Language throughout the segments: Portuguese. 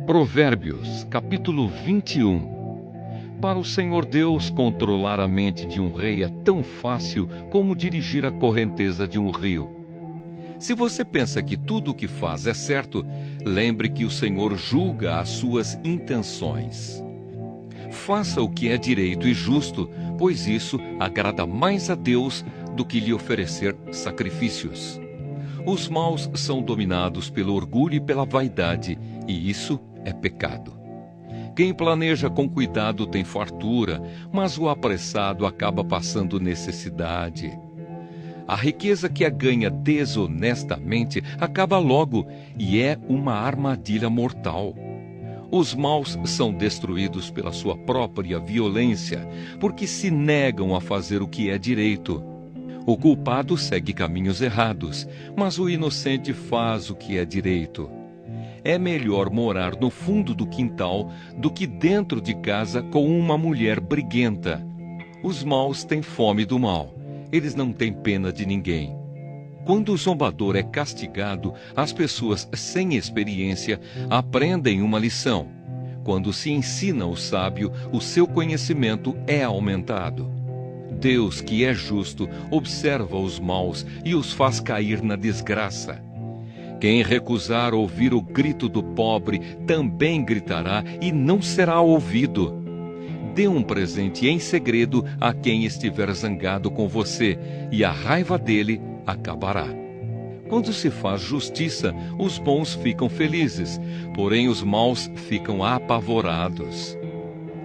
Provérbios, capítulo 21. Para o Senhor Deus, controlar a mente de um rei é tão fácil como dirigir a correnteza de um rio. Se você pensa que tudo o que faz é certo, lembre que o Senhor julga as suas intenções. Faça o que é direito e justo, pois isso agrada mais a Deus do que lhe oferecer sacrifícios. Os maus são dominados pelo orgulho e pela vaidade, e isso é pecado. Quem planeja com cuidado tem fartura, mas o apressado acaba passando necessidade. A riqueza que a ganha desonestamente acaba logo e é uma armadilha mortal. Os maus são destruídos pela sua própria violência, porque se negam a fazer o que é direito. O culpado segue caminhos errados, mas o inocente faz o que é direito. É melhor morar no fundo do quintal do que dentro de casa com uma mulher briguenta. Os maus têm fome do mal. Eles não têm pena de ninguém. Quando o zombador é castigado, as pessoas sem experiência aprendem uma lição. Quando se ensina o sábio, o seu conhecimento é aumentado. Deus, que é justo, observa os maus e os faz cair na desgraça. Quem recusar ouvir o grito do pobre também gritará e não será ouvido. Dê um presente em segredo a quem estiver zangado com você, e a raiva dele acabará. Quando se faz justiça, os bons ficam felizes, porém os maus ficam apavorados.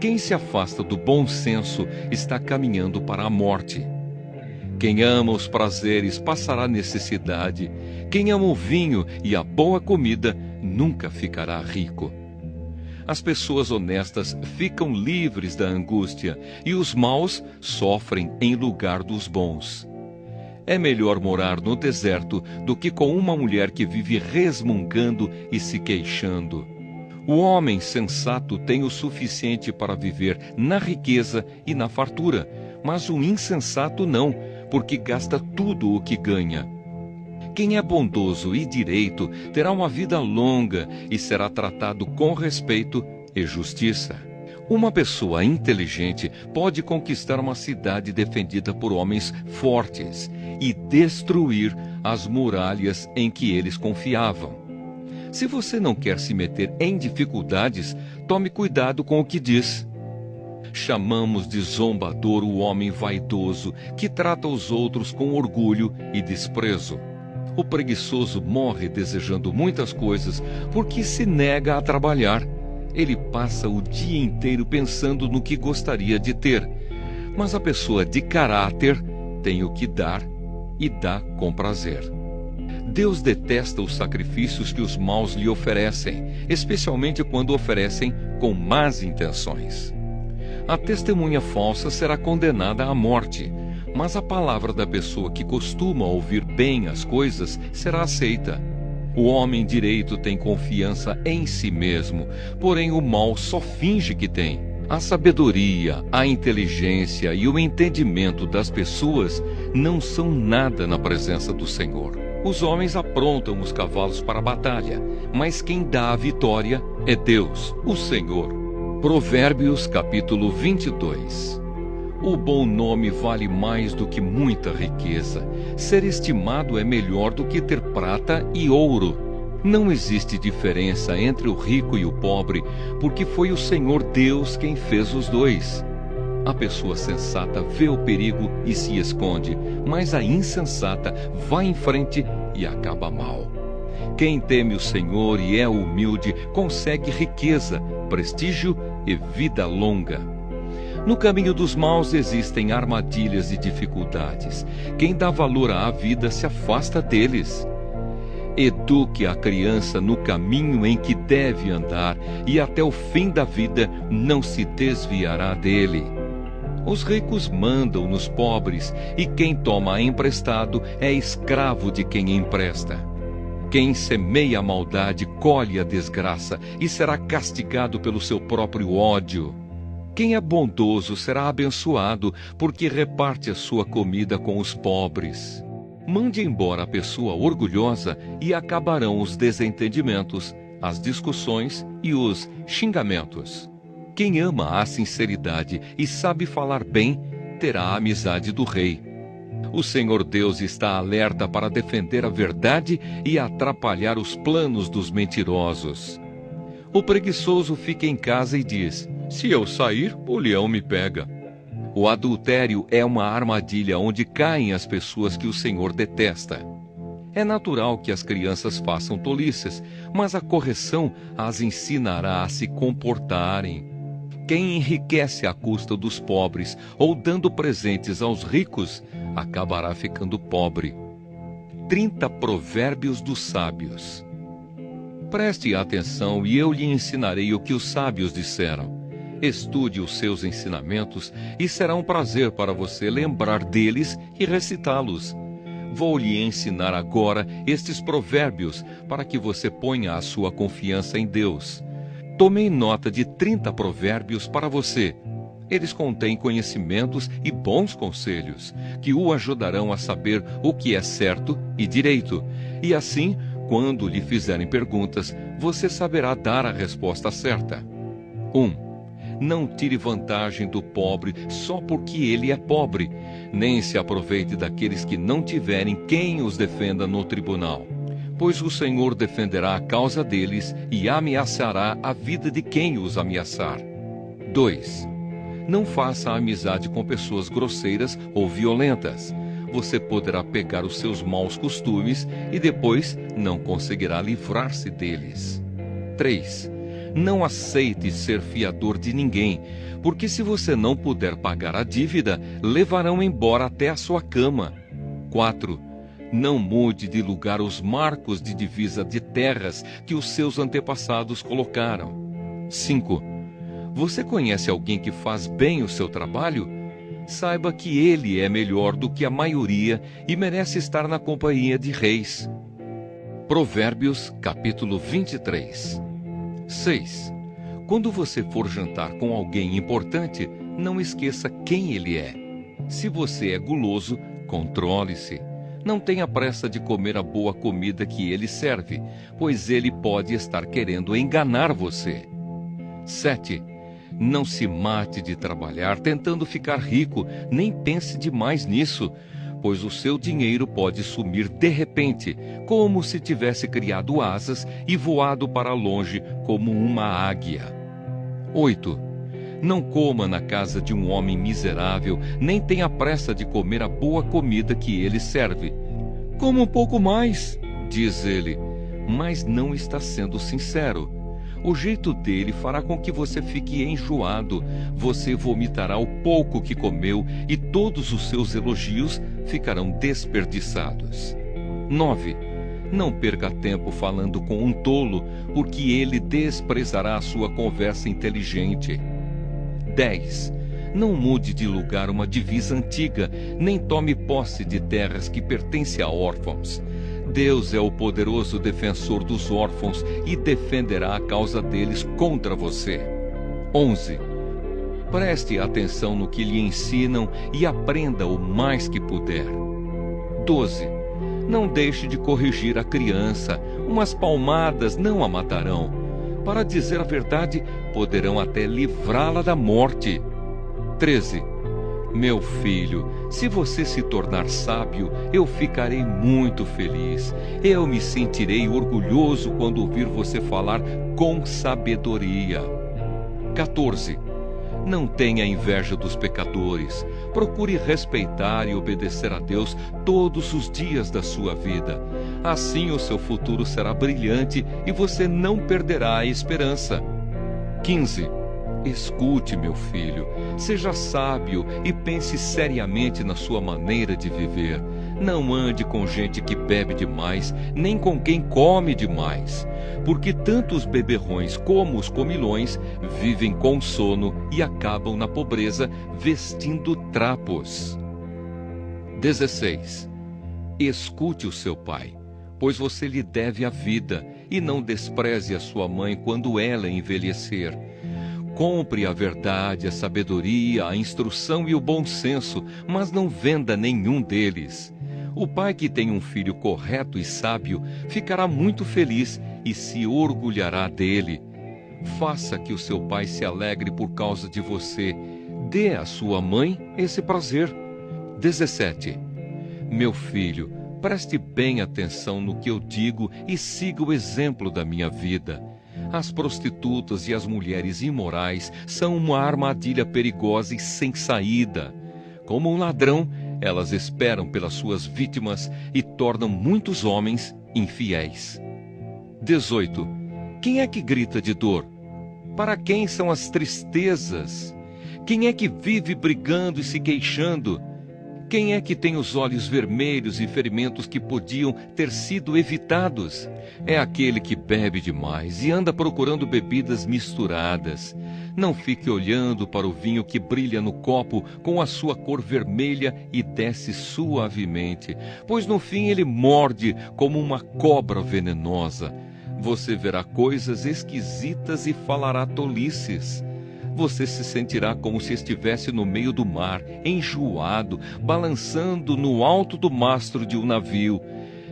Quem se afasta do bom senso está caminhando para a morte. Quem ama os prazeres passará necessidade. Quem ama o vinho e a boa comida nunca ficará rico. As pessoas honestas ficam livres da angústia e os maus sofrem em lugar dos bons. É melhor morar no deserto do que com uma mulher que vive resmungando e se queixando. O homem sensato tem o suficiente para viver na riqueza e na fartura, mas o insensato não, porque gasta tudo o que ganha. Quem é bondoso e direito terá uma vida longa e será tratado com respeito e justiça. Uma pessoa inteligente pode conquistar uma cidade defendida por homens fortes e destruir as muralhas em que eles confiavam. Se você não quer se meter em dificuldades, tome cuidado com o que diz. Chamamos de zombador o homem vaidoso que trata os outros com orgulho e desprezo. O preguiçoso morre desejando muitas coisas porque se nega a trabalhar. Ele passa o dia inteiro pensando no que gostaria de ter. Mas a pessoa de caráter tem o que dar e dá com prazer. Deus detesta os sacrifícios que os maus lhe oferecem, especialmente quando oferecem com más intenções. A testemunha falsa será condenada à morte, mas a palavra da pessoa que costuma ouvir bem as coisas será aceita. O homem direito tem confiança em si mesmo, porém o mal só finge que tem. A sabedoria, a inteligência e o entendimento das pessoas não são nada na presença do Senhor. Os homens aprontam os cavalos para a batalha, mas quem dá a vitória é Deus, o Senhor. Provérbios capítulo 22. O bom nome vale mais do que muita riqueza. Ser estimado é melhor do que ter prata e ouro. Não existe diferença entre o rico e o pobre, porque foi o Senhor Deus quem fez os dois. A pessoa sensata vê o perigo e se esconde, mas a insensata vai em frente e acaba mal. Quem teme o Senhor e é humilde consegue riqueza, prestígio e vida longa. No caminho dos maus existem armadilhas e dificuldades. Quem dá valor à vida se afasta deles. Eduque a criança no caminho em que deve andar, e até o fim da vida não se desviará dele. Os ricos mandam nos pobres, e quem toma emprestado é escravo de quem empresta. Quem semeia a maldade colhe a desgraça e será castigado pelo seu próprio ódio. Quem é bondoso será abençoado, porque reparte a sua comida com os pobres. Mande embora a pessoa orgulhosa e acabarão os desentendimentos. as discussões e os xingamentos. Quem ama a sinceridade e sabe falar bem, terá a amizade do rei. O Senhor Deus está alerta para defender a verdade e atrapalhar os planos dos mentirosos. O preguiçoso fica em casa e diz: se eu sair, o leão me pega. O adultério é uma armadilha onde caem as pessoas que o Senhor detesta. É natural que as crianças façam tolices, mas a correção as ensinará a se comportarem. Quem enriquece à custa dos pobres ou dando presentes aos ricos, acabará ficando pobre. 30 provérbios dos sábios. Preste atenção e eu lhe ensinarei o que os sábios disseram. Estude os seus ensinamentos e será um prazer para você lembrar deles e recitá-los. Vou lhe ensinar agora estes provérbios para que você ponha a sua confiança em Deus. Tomei nota de 30 provérbios para você. Eles contêm conhecimentos e bons conselhos, que o ajudarão a saber o que é certo e direito. E assim, quando lhe fizerem perguntas, você saberá dar a resposta certa. 1. Não tire vantagem do pobre só porque ele é pobre, nem se aproveite daqueles que não tiverem quem os defenda no tribunal. Pois o Senhor defenderá a causa deles e ameaçará a vida de quem os ameaçar. 2. Não faça amizade com pessoas grosseiras ou violentas. Você poderá pegar os seus maus costumes e depois não conseguirá livrar-se deles. 3. Não aceite ser fiador de ninguém, porque se você não puder pagar a dívida, levarão embora até a sua cama. 4. Não mude de lugar os marcos de divisa de terras que os seus antepassados colocaram. 5. Você conhece alguém que faz bem o seu trabalho? Saiba que ele é melhor do que a maioria e merece estar na companhia de reis. Provérbios, capítulo 23. 6. Quando você for jantar com alguém importante, não esqueça quem ele é. Se você é guloso, controle-se. Não tenha pressa de comer a boa comida que ele serve, pois ele pode estar querendo enganar você. 7. Não se mate de trabalhar tentando ficar rico, nem pense demais nisso, pois o seu dinheiro pode sumir de repente, como se tivesse criado asas e voado para longe como uma águia. 8. Não coma na casa de um homem miserável, nem tenha pressa de comer a boa comida que ele serve. Coma um pouco mais, diz ele, mas não está sendo sincero. O jeito dele fará com que você fique enjoado. Você vomitará o pouco que comeu e todos os seus elogios ficarão desperdiçados. 9. Não perca tempo falando com um tolo, porque ele desprezará a sua conversa inteligente. 10. Não mude de lugar uma divisa antiga, nem tome posse de terras que pertencem a órfãos. Deus é o poderoso defensor dos órfãos e defenderá a causa deles contra você. 11. Preste atenção no que lhe ensinam e aprenda o mais que puder. 12. Não deixe de corrigir a criança. Umas palmadas não a matarão. Para dizer a verdade, poderão até livrá-la da morte. 13. Meu filho, se você se tornar sábio, eu ficarei muito feliz. Eu me sentirei orgulhoso quando ouvir você falar com sabedoria. 14. Não tenha inveja dos pecadores. Procure respeitar e obedecer a Deus todos os dias da sua vida. Assim o seu futuro será brilhante e você não perderá a esperança. 15. Escute, meu filho, seja sábio e pense seriamente na sua maneira de viver. Não ande com gente que bebe demais, nem com quem come demais, porque tanto os beberrões como os comilões vivem com sono e acabam na pobreza vestindo trapos. 16. Escute o seu pai, pois você lhe deve a vida, e não despreze a sua mãe quando ela envelhecer. Compre a verdade, a sabedoria, a instrução e o bom senso, mas não venda nenhum deles. O pai que tem um filho correto e sábio ficará muito feliz, e se orgulhará dele. Faça que o seu pai se alegre por causa de você. Dê à sua mãe esse prazer. 17. Meu filho, preste bem atenção no que eu digo e siga o exemplo da minha vida. As prostitutas e as mulheres imorais são uma armadilha perigosa e sem saída. Como um ladrão, elas esperam pelas suas vítimas e tornam muitos homens infiéis. 18. Quem é que grita de dor? Para quem são as tristezas? Quem é que vive brigando e se queixando? Quem é que tem os olhos vermelhos e ferimentos que podiam ter sido evitados? É aquele que bebe demais e anda procurando bebidas misturadas. Não fique olhando para o vinho que brilha no copo com a sua cor vermelha e desce suavemente, pois no fim ele morde como uma cobra venenosa. Você verá coisas esquisitas e falará tolices. Você se sentirá como se estivesse no meio do mar, enjoado, balançando no alto do mastro de um navio.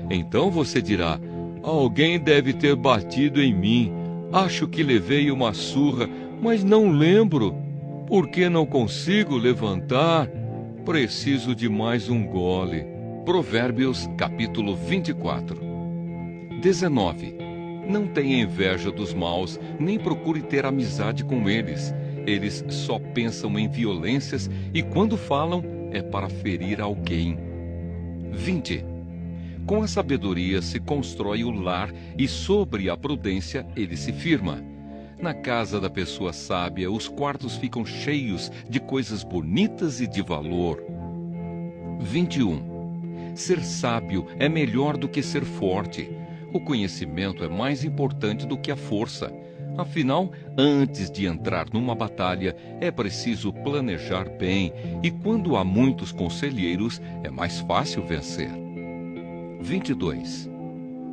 Então você dirá: alguém deve ter batido em mim. Acho que levei uma surra, mas não lembro. Por que não consigo levantar? Preciso de mais um gole. Provérbios, capítulo 24. 19. Não tenha inveja dos maus, nem procure ter amizade com eles. Eles só pensam em violências e quando falam é para ferir alguém. 20. Com a sabedoria se constrói o lar e sobre a prudência ele se firma. Na casa da pessoa sábia os quartos ficam cheios de coisas bonitas e de valor. 21. Ser sábio é melhor do que ser forte. O conhecimento é mais importante do que a força. Afinal, antes de entrar numa batalha, é preciso planejar bem, e quando há muitos conselheiros, é mais fácil vencer. 22.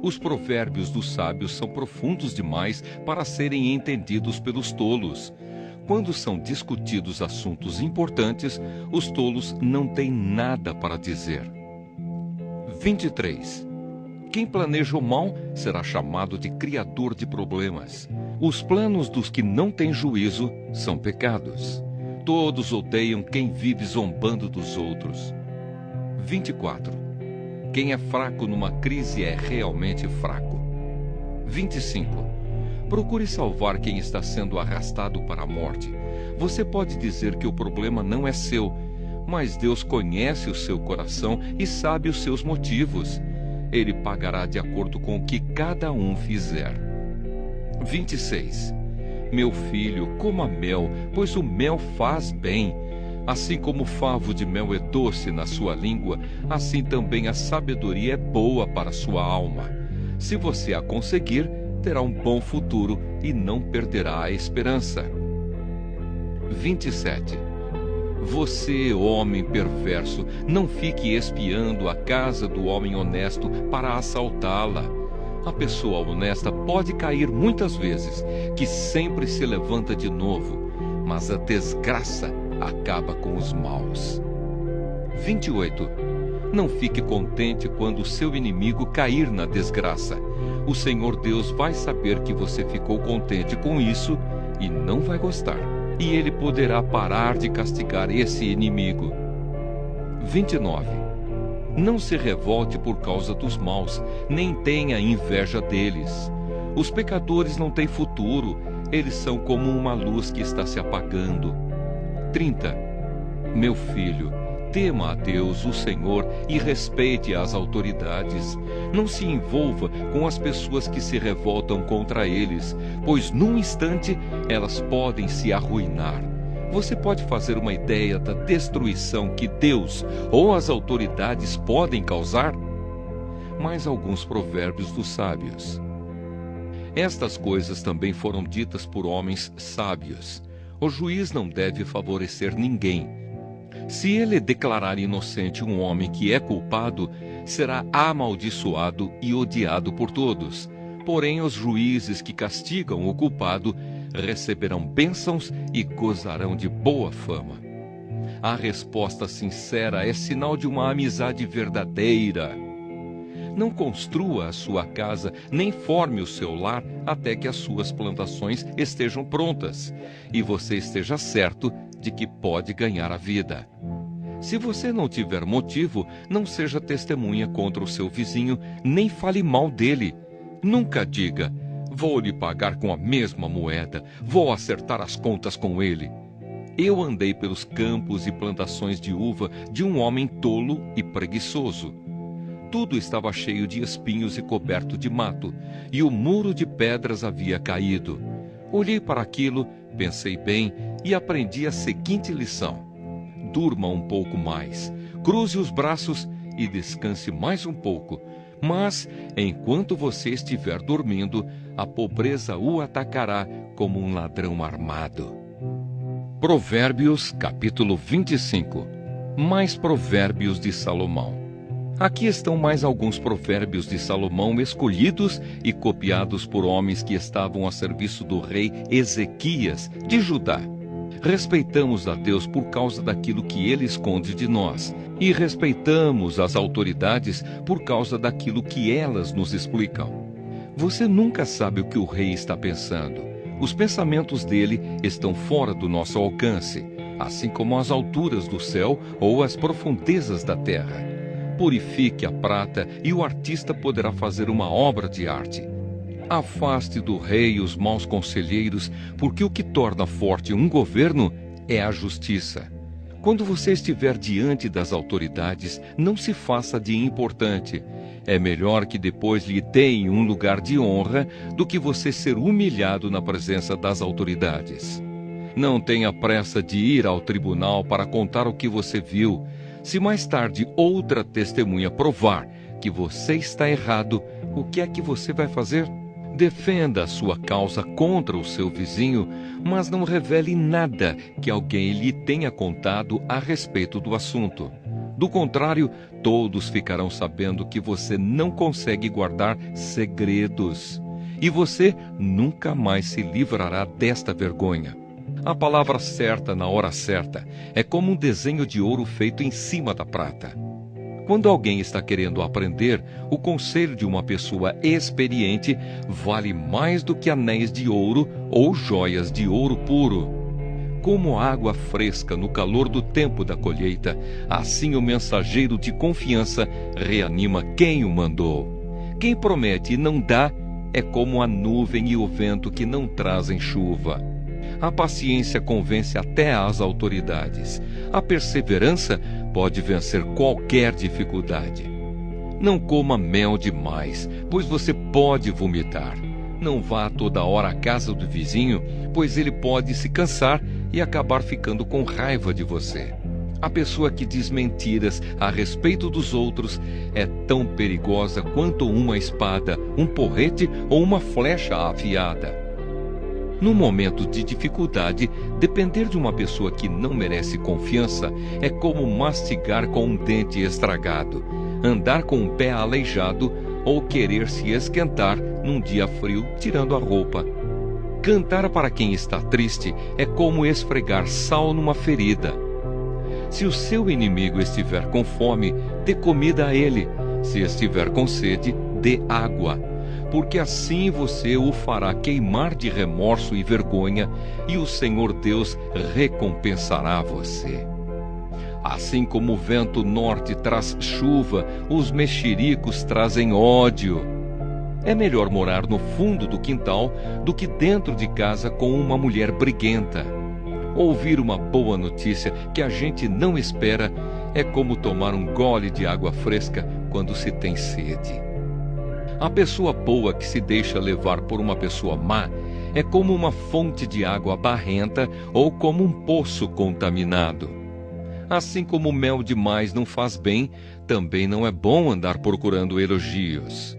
Os provérbios dos sábios são profundos demais para serem entendidos pelos tolos. Quando são discutidos assuntos importantes, os tolos não têm nada para dizer. 23. Quem planeja o mal será chamado de criador de problemas. Os planos dos que não têm juízo são pecados. Todos odeiam quem vive zombando dos outros. 24. Quem é fraco numa crise é realmente fraco. 25. Procure salvar quem está sendo arrastado para a morte. Você pode dizer que o problema não é seu, mas Deus conhece o seu coração e sabe os seus motivos. Ele pagará de acordo com o que cada um fizer. 26. Meu filho, coma mel, pois o mel faz bem. Assim como o favo de mel é doce na sua língua, assim também a sabedoria é boa para a sua alma. Se você a conseguir, terá um bom futuro e não perderá a esperança. 27. Você, homem perverso, não fique espiando a casa do homem honesto para assaltá-la. A pessoa honesta pode cair muitas vezes, que sempre se levanta de novo, mas a desgraça acaba com os maus. 28. Não fique contente quando o seu inimigo cair na desgraça. O Senhor Deus vai saber que você ficou contente com isso e não vai gostar. E ele poderá parar de castigar esse inimigo. 29. Não se revolte por causa dos maus, nem tenha inveja deles. Os pecadores não têm futuro, eles são como uma luz que está se apagando. 30. Meu filho, tema a Deus, o Senhor, e respeite as autoridades. Não se envolva com as pessoas que se revoltam contra eles, pois num instante elas podem se arruinar. Você pode fazer uma ideia da destruição que Deus ou as autoridades podem causar? Mais alguns provérbios dos sábios. Estas coisas também foram ditas por homens sábios. O juiz não deve favorecer ninguém. Se ele declarar inocente um homem que é culpado, será amaldiçoado e odiado por todos. Porém, os juízes que castigam o culpado receberão bênçãos e gozarão de boa fama. A resposta sincera é sinal de uma amizade verdadeira. Não construa a sua casa, nem forme o seu lar até que as suas plantações estejam prontas e você esteja certo de que pode ganhar a vida. Se você não tiver motivo, não seja testemunha contra o seu vizinho, nem fale mal dele. Nunca diga: vou lhe pagar com a mesma moeda, vou acertar as contas com ele. Eu andei pelos campos e plantações de uva de um homem tolo e preguiçoso. Tudo estava cheio de espinhos e coberto de mato, e o muro de pedras havia caído. Olhei para aquilo, pensei bem e aprendi a seguinte lição: durma um pouco mais, cruze os braços e descanse mais um pouco. Mas, enquanto você estiver dormindo, a pobreza o atacará como um ladrão armado. Provérbios, capítulo 25. Mais provérbios de Salomão. Aqui estão mais alguns provérbios de Salomão escolhidos e copiados por homens que estavam a serviço do rei Ezequias, de Judá. Respeitamos a Deus por causa daquilo que Ele esconde de nós, e respeitamos as autoridades por causa daquilo que elas nos explicam. Você nunca sabe o que o rei está pensando. Os pensamentos dele estão fora do nosso alcance, assim como as alturas do céu ou as profundezas da terra. Purifique a prata e o artista poderá fazer uma obra de arte. Afaste do rei os maus conselheiros, porque o que torna forte um governo é a justiça. Quando você estiver diante das autoridades, não se faça de importante. É melhor que depois lhe deem um lugar de honra do que você ser humilhado na presença das autoridades. Não tenha pressa de ir ao tribunal para contar o que você viu. Se mais tarde outra testemunha provar que você está errado, o que é que você vai fazer? Defenda a sua causa contra o seu vizinho, mas não revele nada que alguém lhe tenha contado a respeito do assunto. Do contrário, todos ficarão sabendo que você não consegue guardar segredos. E você nunca mais se livrará desta vergonha. A palavra certa na hora certa é como um desenho de ouro feito em cima da prata. Quando alguém está querendo aprender, o conselho de uma pessoa experiente vale mais do que anéis de ouro ou joias de ouro puro. Como água fresca no calor do tempo da colheita, assim o mensageiro de confiança reanima quem o mandou. Quem promete e não dá é como a nuvem e o vento que não trazem chuva. A paciência convence até as autoridades. A perseverança pode vencer qualquer dificuldade. Não coma mel demais, pois você pode vomitar. Não vá toda hora à casa do vizinho, pois ele pode se cansar e acabar ficando com raiva de você. A pessoa que diz mentiras a respeito dos outros é tão perigosa quanto uma espada, um porrete ou uma flecha afiada. No momento de dificuldade, depender de uma pessoa que não merece confiança é como mastigar com um dente estragado, andar com um pé aleijado ou querer se esquentar num dia frio tirando a roupa. Cantar para quem está triste é como esfregar sal numa ferida. Se o seu inimigo estiver com fome, dê comida a ele. Se estiver com sede, dê água. Porque assim você o fará queimar de remorso e vergonha, e o Senhor Deus recompensará você. Assim como o vento norte traz chuva, os mexericos trazem ódio. É melhor morar no fundo do quintal do que dentro de casa com uma mulher briguenta. Ouvir uma boa notícia que a gente não espera é como tomar um gole de água fresca quando se tem sede. A pessoa boa que se deixa levar por uma pessoa má é como uma fonte de água barrenta ou como um poço contaminado. Assim como o mel demais não faz bem, também não é bom andar procurando elogios.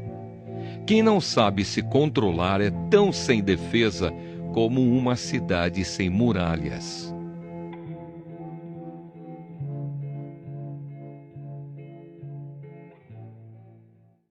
Quem não sabe se controlar é tão sem defesa como uma cidade sem muralhas.